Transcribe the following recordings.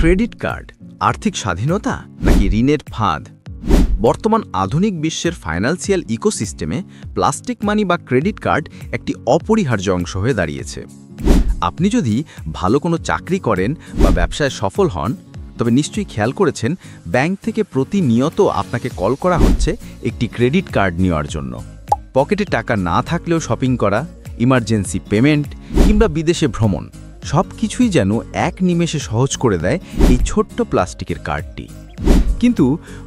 Credit card আর্থিক স্বাধীনতা নাকি ঋণের ফাঁদ? বর্তমান আধুনিক বিশ্বের ফাইন্যান্সিয়াল ইকোসিস্টেমে প্লাস্টিক মানি বা ক্রেডিট কার্ড একটি অপরিহার্য অংশ হয়ে দাঁড়িয়েছে। আপনি যদি ভালো কোনো চাকরি করেন বা ব্যবসায় সফল হন, তবে নিশ্চয়ই খেয়াল করেছেন ব্যাংক থেকে প্রতিনিয়ত আপনাকে কল করা হচ্ছে একটি ক্রেডিট কার্ড নেওয়ার জন্য। পকেটে টাকা না থাকলেও শপিং করা, ইমার্জেন্সি পেমেন্ট কিংবা বিদেশে ভ্রমণ সব কিছুই যেন এক নিমেষে সহজ করে দেয় এই ছোট্ট প্লাস্টিকের কার্ডটি। কিন্তু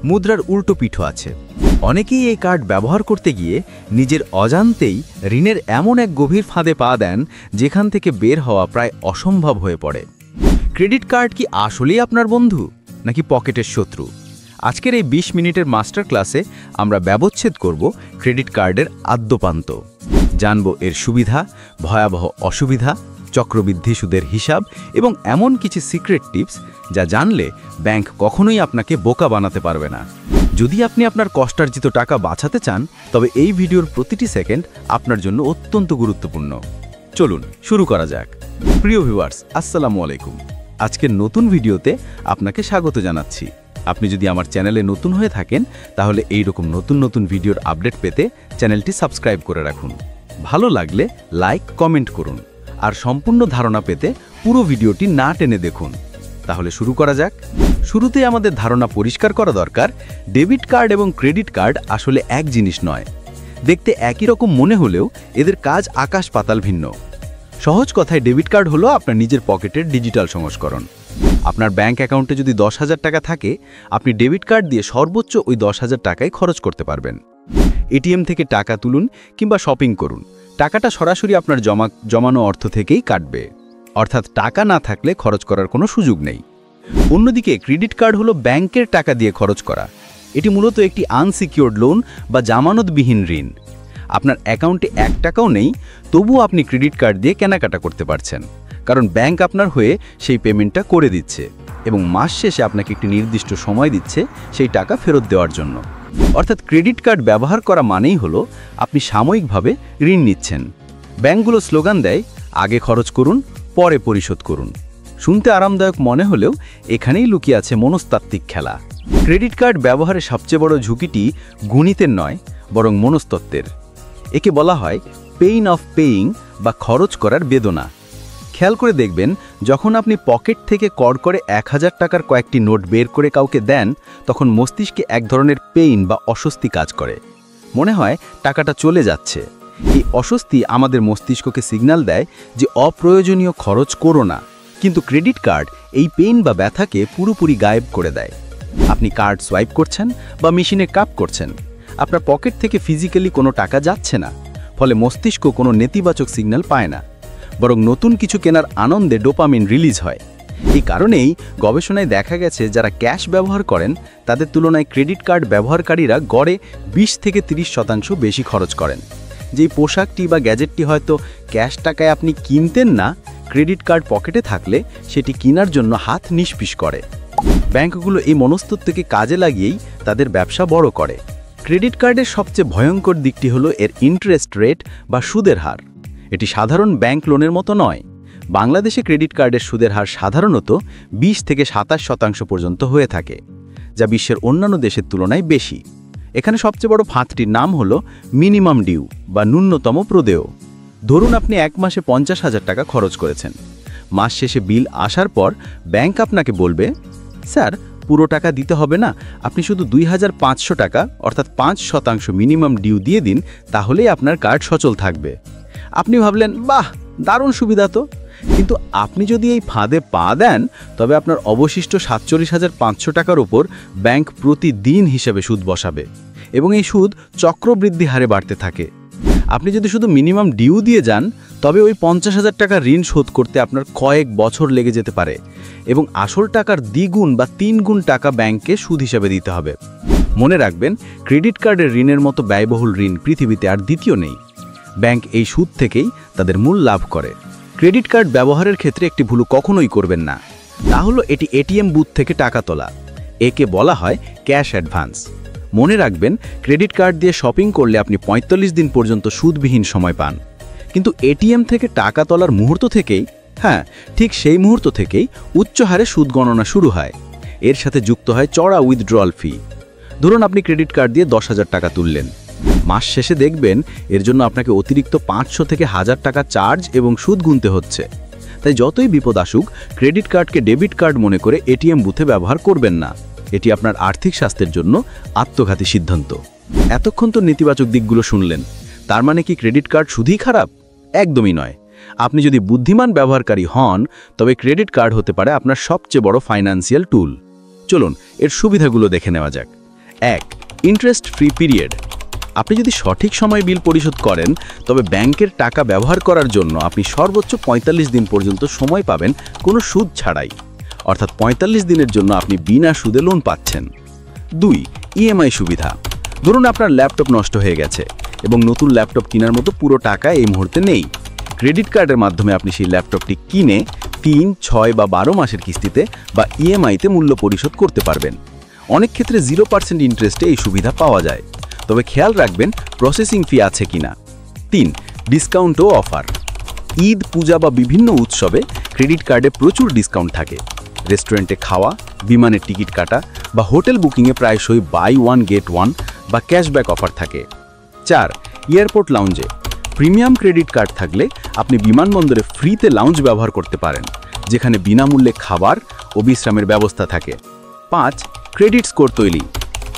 মুদ্রার উল্টো পিঠও আছে। অনেকেই এই কার্ড ব্যবহার করতে গিয়ে নিজের অজান্তেই ঋণের এমন এক গভীর ফাঁদে পা দেন যেখান থেকে বের হওয়া প্রায় অসম্ভব হয়ে পড়ে। ক্রেডিট কার্ড কি আসলেই আপনার বন্ধু নাকি পকেটের শত্রু? আজকের এই ২০ মিনিটের মাস্টার ক্লাসে আমরা ব্যবচ্ছেদ করব ক্রেডিট কার্ডের আদ্যোপান্ত। জানব এর সুবিধা, ভয়াবহ অসুবিধা, চক্রবৃদ্ধি সুদের হিসাব এবং এমন কিছু সিক্রেট টিপস যা জানলে ব্যাংক কখনোই আপনাকে বোকা বানাতে পারবে না। যদি আপনি আপনার কষ্টার্জিত টাকা বাঁচাতে চান, তবে এই ভিডিওর প্রতিটি সেকেন্ড আপনার জন্য অত্যন্ত গুরুত্বপূর্ণ। চলুন শুরু করা যাক। প্রিয় ভিউয়ার্স, আসসালামু আলাইকুম। আজকের নতুন ভিডিওতে আপনাকে স্বাগত জানাচ্ছি। আপনি যদি আমার চ্যানেলে নতুন হয়ে থাকেন, তাহলে এই রকম নতুন নতুন ভিডিওর আপডেট পেতে চ্যানেলটি সাবস্ক্রাইব করে রাখুন। ভালো লাগলে লাইক, কমেন্ট করুন। আর সম্পূর্ণ ধারণা পেতে পুরো ভিডিওটি না টেনে দেখুন। তাহলে শুরু করা যাক। শুরুতে আমাদের ধারণা পরিষ্কার করা দরকার, ডেবিট কার্ড এবং ক্রেডিট কার্ড আসলে এক জিনিস নয়। দেখতে একই রকম মনে হলেও এদের কাজ আকাশ পাতাল ভিন্ন। সহজ কথায় ডেবিট কার্ড হলো আপনার নিজের পকেটের ডিজিটাল সংস্করণ। আপনার ব্যাংক অ্যাকাউন্টে যদি ১০,০০০ টাকা থাকে, আপনি ডেবিট কার্ড দিয়ে সর্বোচ্চ ওই ১০,০০০ টাকায় খরচ করতে পারবেন। এটিএম থেকে টাকা তুলুন কিংবা শপিং করুন, টাকাটা সরাসরি আপনার জমানো অর্থ থেকেই কাটবে। অর্থাৎ টাকা না থাকলে খরচ করার কোনো সুযোগ নেই। অন্যদিকে ক্রেডিট কার্ড হলো ব্যাংকের টাকা দিয়ে খরচ করা। এটি মূলত একটি আনসিকিউরড লোন বা জামানতবিহীন ঋণ। আপনার অ্যাকাউন্টে ১ টাকাও নেই, তবুও আপনি ক্রেডিট কার্ড দিয়ে কেনাকাটা করতে পারছেন, কারণ ব্যাংক আপনার হয়ে সেই পেমেন্টটা করে দিচ্ছে এবং মাস শেষে আপনাকে একটি নির্দিষ্ট সময় দিচ্ছে সেই টাকা ফেরত দেওয়ার জন্য। অর্থাৎ ক্রেডিট কার্ড ব্যবহার করা মানেই হলো আপনি সাময়িকভাবে ঋণ নিচ্ছেন। ব্যাংকগুলো স্লোগান দেয়, আগে খরচ করুন, পরে পরিশোধ করুন। শুনতে আরামদায়ক মনে হলেও এখানেই লুকিয়ে আছে মনস্তাত্ত্বিক খেলা। ক্রেডিট কার্ড ব্যবহারের সবচেয়ে বড় ঝুঁকিটি গণিতের নয়, বরং মনস্তত্ত্বের। একে বলা হয় পেইন অফ পেইং বা খরচ করার বেদনা। খেয়াল করে দেখবেন, যখন আপনি পকেট থেকে কড়কড়ে ১,০০০ টাকার কয়েকটি নোট বের করে কাউকে দেন, তখন মস্তিষ্কে এক ধরনের পেইন বা অস্বস্তি কাজ করে। মনে হয় টাকাটা চলে যাচ্ছে। এই অস্বস্তি আমাদের মস্তিষ্ককে সিগন্যাল দেয় যে অপ্রয়োজনীয় খরচ করো না। কিন্তু ক্রেডিট কার্ড এই পেইন বা ব্যথাকে পুরোপুরি গায়েব করে দেয়। আপনি কার্ড সোয়াইপ করছেন বা মেশিনে কাপ করছেন, আপনার পকেট থেকে ফিজিক্যালি কোনো টাকা যাচ্ছে না। ফলে মস্তিষ্ক কোনো নেতিবাচক সিগন্যাল পায় না, বরং নতুন কিছু কেনার আনন্দে ডোপামিন রিলিজ হয়। এই কারণেই গবেষণায় দেখা গেছে যারা ক্যাশ ব্যবহার করেন তাদের তুলনায় ক্রেডিট কার্ড ব্যবহারকারীরা গড়ে ২০ থেকে ৩০% বেশি খরচ করেন। যেই পোশাকটি বা গ্যাজেটটি হয়তো ক্যাশ টাকায় আপনি কিনতেন না, ক্রেডিট কার্ড পকেটে থাকলে সেটি কেনার জন্য হাত নিষ্পিস করে। ব্যাংকগুলো এই মনস্তত্ত্বকে কাজে লাগিয়েই তাদের ব্যবসা বড় করে। ক্রেডিট কার্ডের সবচেয়ে ভয়ঙ্কর দিকটি হলো এর ইন্টারেস্ট রেট বা সুদের হার। এটি সাধারণ ব্যাংক লোনের মতো নয়। বাংলাদেশে ক্রেডিট কার্ডের সুদের হার সাধারণত ২০ থেকে ২৭% পর্যন্ত হয়ে থাকে, যা বিশ্বের অন্যান্য দেশের তুলনায় বেশি। এখানে সবচেয়ে বড় ফাঁদটির নাম হলো মিনিমাম ডিউ বা ন্যূনতম প্রদেয়। ধরুন আপনি এক মাসে ৫০,০০০ টাকা খরচ করেছেন। মাস শেষে বিল আসার পর ব্যাংক আপনাকে বলবে, স্যার পুরো টাকা দিতে হবে না, আপনি শুধু ২,৫০০ টাকা অর্থাৎ ৫% মিনিমাম ডিউ দিয়ে দিন, তাহলেই আপনার কার্ড সচল থাকবে। আপনি ভাবলেন, বাহ, দারুণ সুবিধা তো। কিন্তু আপনি যদি এই ফাঁদে পা দেন, তবে আপনার অবশিষ্ট ৪৭,৫০০ টাকার উপর ব্যাংক প্রতিদিন হিসেবে সুদ বসাবে এবং এই সুদ চক্রবৃদ্ধি হারে বাড়তে থাকে। আপনি যদি শুধু মিনিমাম ডিউ দিয়ে যান, তবে ওই ৫০,০০০ টাকা ঋণ শোধ করতে আপনার কয়েক বছর লেগে যেতে পারে এবং আসল টাকার দ্বিগুণ বা ৩ গুণ টাকা ব্যাংকে সুদ হিসেবে দিতে হবে। মনে রাখবেন, ক্রেডিট কার্ডের ঋণের মতো ব্যয়বহুল ঋণ পৃথিবীতে আর দ্বিতীয় নেই। ব্যাংক এই সুদ থেকেই তাদের মূল লাভ করে। ক্রেডিট কার্ড ব্যবহারের ক্ষেত্রে একটি ভুল কখনোই করবেন না, তা হলো এটি এটিএম বুথ থেকে টাকা তোলা। একে বলা হয় ক্যাশ অ্যাডভান্স। মনে রাখবেন, ক্রেডিট কার্ড দিয়ে শপিং করলে আপনি ৪৫ দিন পর্যন্ত সুদবিহীন সময় পান, কিন্তু এটিএম থেকে টাকা তোলার মুহূর্ত থেকেই হ্যাঁ, ঠিক সেই মুহূর্ত থেকেই উচ্চ হারে সুদ গণনা শুরু হয়। এর সাথে যুক্ত হয় চড়া উইথড্রয়াল ফি। ধরুন আপনি ক্রেডিট কার্ড দিয়ে 10,000 টাকা তুললেন, মাস শেষে দেখবেন এর জন্য আপনাকে অতিরিক্ত 500 থেকে 1000 টাকা চার্জ এবং সুদ গুনতে হচ্ছে। তাই যতই বিপদ আসুক, ক্রেডিট কার্ডকে ডেবিট কার্ড মনে করে এটিএম বুথে ব্যবহার করবেন না। এটি আপনার আর্থিক স্বাস্থ্যের জন্য আত্মঘাতী সিদ্ধান্ত। এতক্ষণ তো নেতিবাচক দিকগুলো শুনলেন, তার মানে কি ক্রেডিট কার্ড শুধুই খারাপ? একদমই নয়। আপনি যদি বুদ্ধিমান ব্যবহারকারী হন, তবে ক্রেডিট কার্ড হতে পারে আপনার সবচেয়ে বড় ফাইন্যান্সিয়াল টুল। চলুন এর সুবিধাগুলো দেখে নেওয়া যাক। 1. Interest free period. আপনি যদি সঠিক সময়ে বিল পরিশোধ করেন, তবে ব্যাংকের টাকা ব্যবহার করার জন্য আপনি সর্বোচ্চ 45 দিন পর্যন্ত সময় পাবেন কোনো সুদ ছাড়াই। অর্থাৎ 45 দিনের জন্য আপনি বিনা সুদে লোন পাচ্ছেন। 2. ইএমআই সুবিধা। ধরুন আপনার ল্যাপটপ নষ্ট হয়ে গেছে এবং নতুন ল্যাপটপ কেনার মতো পুরো টাকা এই মুহূর্তে নেই। ক্রেডিট কার্ডের মাধ্যমে আপনি সেই ল্যাপটপটি কিনে 3, 6 বা 12 মাসের কিস্তিতে বা ইএমআইতে মূল্য পরিশোধ করতে পারবেন। অনেক ক্ষেত্রে 0% ইন্টারেস্টে এই সুবিধা পাওয়া যায়, তবে খেয়াল রাখবেন প্রসেসিং ফি আছে কিনা। 3. ডিসকাউন্ট ও অফার। ঈদ, পূজা বা বিভিন্ন উৎসবে ক্রেডিট কার্ডে প্রচুর ডিসকাউন্ট থাকে। রেস্টুরেন্টে খাওয়া, বিমানের টিকিট কাটা বা হোটেল বুকিংয়ে প্রায়শই বাই ওয়ান গেট ওয়ান বা ক্যাশব্যাক অফার থাকে। 4. এয়ারপোর্ট লাউঞ্জে। প্রিমিয়াম ক্রেডিট কার্ড থাকলে আপনি বিমানবন্দরে ফ্রিতে লাউঞ্জ ব্যবহার করতে পারেন, যেখানে বিনামূল্যে খাবার ও বিশ্রামের ব্যবস্থা থাকে। 5. ক্রেডিট স্কোর তৈরি।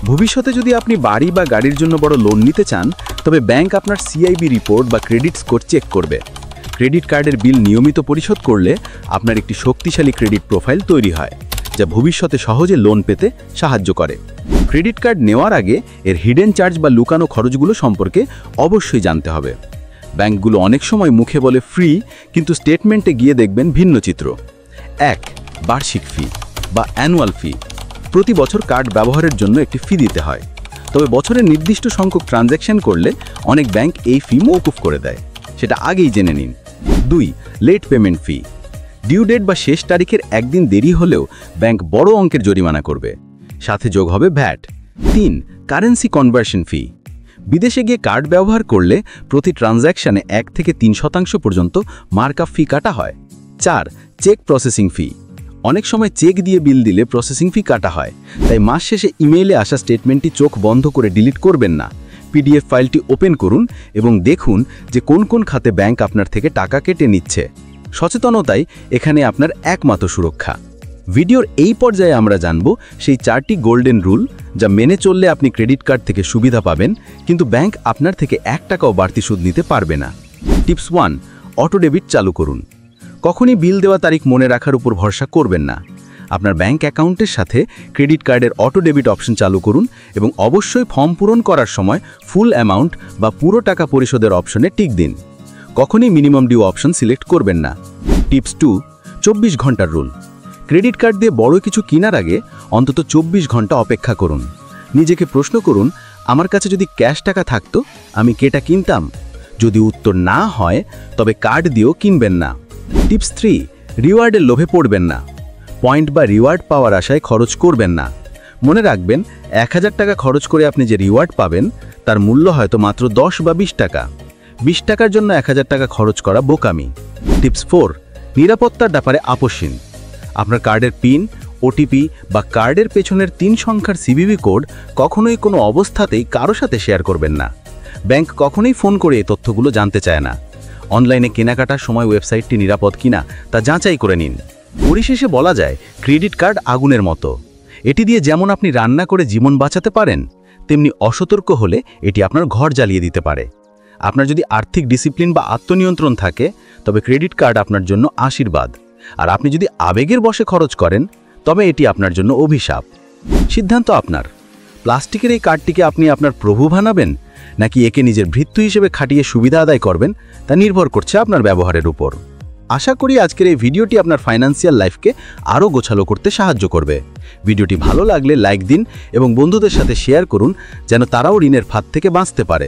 ভবিষ্যতে যদি আপনি বাড়ি বা গাড়ির জন্য বড় লোন নিতে চান, তবে ব্যাংক আপনার সিআইবি রিপোর্ট বা ক্রেডিট স্কোর চেক করবে। ক্রেডিট কার্ডের বিল নিয়মিত পরিশোধ করলে আপনার একটি শক্তিশালী ক্রেডিট প্রোফাইল তৈরি হয়, যা ভবিষ্যতে সহজে লোন পেতে সাহায্য করে। ক্রেডিট কার্ড নেওয়ার আগে এর হিডেন চার্জ বা লুকানো খরচগুলো সম্পর্কে অবশ্যই জানতে হবে। ব্যাংকগুলো অনেক সময় মুখে বলে ফ্রি, কিন্তু স্টেটমেন্টে গিয়ে দেখবেন ভিন্ন চিত্র। 1. বার্ষিক ফি বা অ্যানুয়াল ফি। প্রতি বছর কার্ড ব্যবহারের জন্য একটি ফি দিতে হয়, তবে বছরের নির্দিষ্ট সংখ্যক ট্রানজ্যাকশন করলে অনেক ব্যাংক এই ফি মওকুফ করে দেয়, সেটা আগেই জেনে নিন। 2. Late payment fee. Due date বা শেষ তারিখের একদিন দেরি হলেও ব্যাংক বড় অঙ্কের জরিমানা করবে, সাথে যোগ হবে ভ্যাট। 3. কারেন্সি কনভার্সন ফি। বিদেশে গিয়ে কার্ড ব্যবহার করলে প্রতি ট্রানজ্যাকশনে 1 থেকে 3% পর্যন্ত মার্কআপ ফি কাটা হয়। 4. Cheque processing fee. অনেক সময় চেক দিয়ে বিল দিলে প্রসেসিং ফি কাটা হয়, তাই মাস শেষে ইমেইলে আসা স্টেটমেন্টটি চোখ বন্ধ করে ডিলিট করবেন না। পিডিএফ ফাইলটি ওপেন করুন এবং দেখুন যে কোন কোন খাতে ব্যাংক আপনার থেকে টাকা কেটে নিচ্ছে। সচেতনতাই এখানে আপনার একমাত্র সুরক্ষা। ভিডিওর এই পর্যায়ে আমরা জানব সেই 4টি গোল্ডেন রুল, যা মেনে চললে আপনি ক্রেডিট কার্ড থেকে সুবিধা পাবেন, কিন্তু ব্যাংক আপনার থেকে 1 টাকাও বাড়তি সুদ নিতে পারবে না। টিপস 1. অটো ডেবিট চালু করুন। কখনই বিল দেওয়া তারিখ মনে রাখার উপর ভরসা করবেন না। আপনার ব্যাংক অ্যাকাউন্টের সাথে ক্রেডিট কার্ডের অটো ডেবিট অপশন চালু করুন এবং অবশ্যই ফর্ম পূরণ করার সময় ফুল অ্যামাউন্ট বা পুরো টাকা পরিশোধের অপশনে টিক দিন। কখনই মিনিমাম ডিউ অপশন সিলেক্ট করবেন না। টিপস 2. 24 ঘন্টার রুল। ক্রেডিট কার্ড দিয়ে বড় কিছু কেনার আগে অন্তত 24 ঘন্টা অপেক্ষা করুন। নিজেকে প্রশ্ন করুন, আমার কাছে যদি ক্যাশ টাকা থাকতো আমি কেটা কিনতাম? যদি উত্তর না হয়, তবে কার্ড দিয়েও কিনবেন না। টিপস 3. রিওয়ার্ডের লোভে পড়বেন না। পয়েন্ট বা রিওয়ার্ড পাওয়ার আশায় খরচ করবেন না। মনে রাখবেন, 1000 টাকা খরচ করে আপনি যে রিওয়ার্ড পাবেন, তার মূল্য হয়তো মাত্র 10 বা 20 টাকা। 20 টাকার জন্য 1000 টাকা খরচ করা বোকামি। টিপস 4. নিরাপত্তার ব্যাপারে আপোষহীন। আপনার কার্ডের পিন, ওটিপি বা কার্ডের পেছনের 3 সংখ্যার সিভিভি কোড কখনোই কোনো অবস্থাতেই কারো সাথে শেয়ার করবেন না। ব্যাংক কখনোই ফোন করে এই তথ্যগুলো জানতে চায় না। অনলাইনে কেনাকাটার সময় ওয়েবসাইটটি নিরাপদ কিনা তা যাচাই করে নিন। পরিশেষে বলা যায়, ক্রেডিট কার্ড আগুনের মতো। এটি দিয়ে যেমন আপনি রান্না করে জীবন বাঁচাতে পারেন, তেমনি অসতর্ক হলে এটি আপনার ঘর জ্বালিয়ে দিতে পারে। আপনার যদি আর্থিক ডিসিপ্লিন বা আত্মনিয়ন্ত্রণ থাকে, তবে ক্রেডিট কার্ড আপনার জন্য আশীর্বাদ। আর আপনি যদি আবেগের বশে খরচ করেন, তবে এটি আপনার জন্য অভিশাপ। সিদ্ধান্ত আপনার। প্লাস্টিকের এই কার্ডটিকে আপনি আপনার প্রভু বানাবেন, নাকি একে নিজের ভৃত্য হিসেবে খাটিয়ে সুবিধা আদায় করবেন, তা নির্ভর করছে আপনার ব্যবহারের উপর। আশা করি আজকের এই ভিডিওটি আপনার ফাইন্যান্সিয়াল লাইফকে আরও গোছালো করতে সাহায্য করবে। ভিডিওটি ভালো লাগলে লাইক দিন এবং বন্ধুদের সাথে শেয়ার করুন, যেন তারাও ঋণের ফাঁদ থেকে বাঁচতে পারে।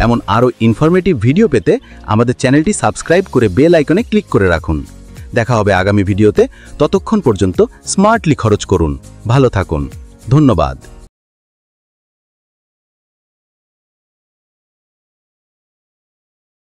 এমন আরও ইনফরমেটিভ ভিডিও পেতে আমাদের চ্যানেলটি সাবস্ক্রাইব করে বেল আইকনে ক্লিক করে রাখুন। দেখা হবে আগামী ভিডিওতে। ততক্ষণ পর্যন্ত স্মার্টলি খরচ করুন। ভালো থাকুন। ধন্যবাদ।